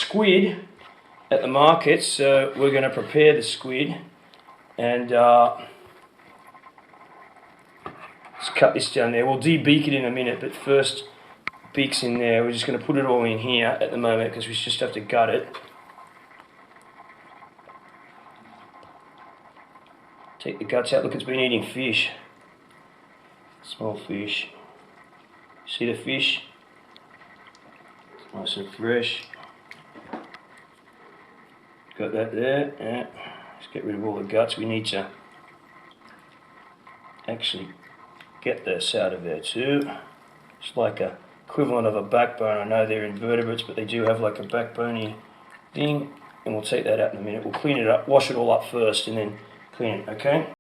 squid at the market, so we're going to prepare the squid, and let's cut this down there. We'll de-beak it in a minute, but first, beak's in there. We're just going to put it all in here at the moment because we just have to gut it. Take the guts out. Look, it's been eating fish. Small fish. See the fish? It's nice and fresh. Got that there. Yeah. Let's get rid of all the guts. We need to actually get this out of there too. It's like a equivalent of a backbone. I know they're invertebrates, but they do have like a backbony thing. And we'll take that out in a minute. We'll clean it up, wash it all up first, and then clean it, okay?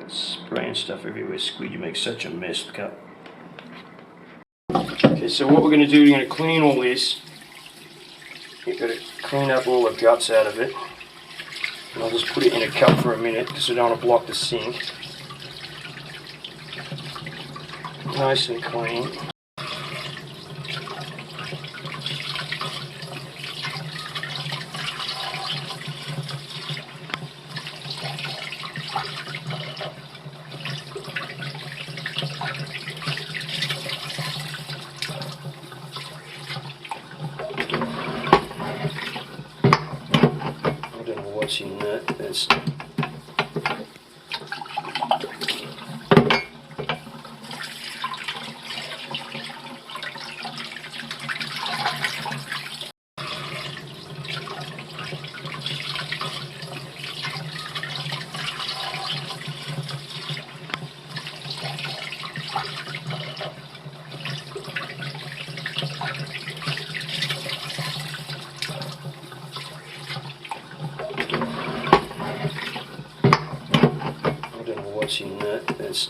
Spraying stuff everywhere, Squid, you make such a mess. Look up. Okay, so what we're going to do, we're going to clean all this. You've got to clean up all the guts out of it. And I'll just put it in a cup for a minute because I don't want to block the sink. Nice and clean. I don't know what's in that. That's in that. That's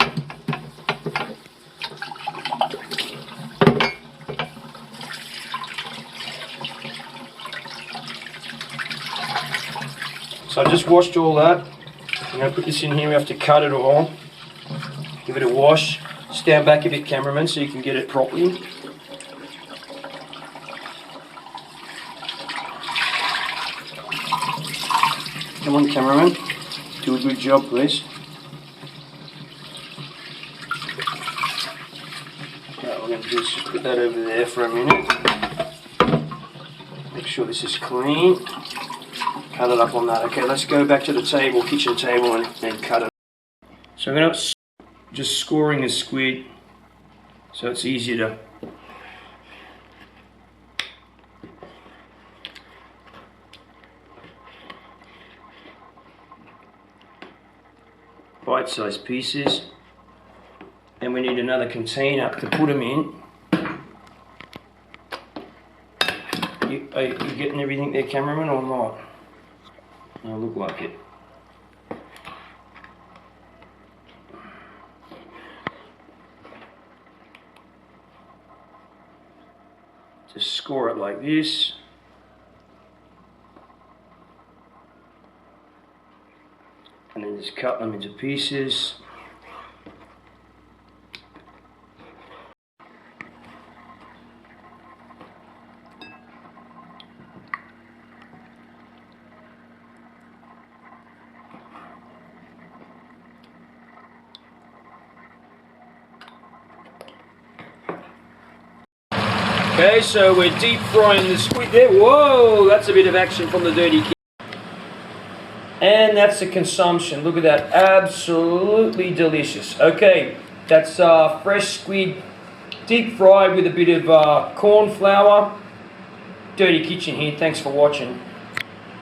so I just washed all that. I'm going to put this in here. We have to cut it all. Give it a wash. Stand back a bit, cameraman, so you can get it properly. Come on, cameraman. Do a good job, please. What we're going to do is just put that over there for a minute. Make sure this is clean. Cut it up on that. Okay, let's go back to the table, kitchen table, and cut it. So I'm going to just scoring the squid so it's easier to bite-sized pieces, and we need another container to put them in. Are you getting everything there, cameraman, or not? No, look like it. Just score it like this. And then just cut them into pieces. Okay, so we're deep frying the squid there. Whoa, that's a bit of action from the dirty kid. And that's the consumption. Look at that, absolutely delicious. Okay, that's fresh squid, deep fried with a bit of corn flour. Dirty Kitchen here, thanks for watching.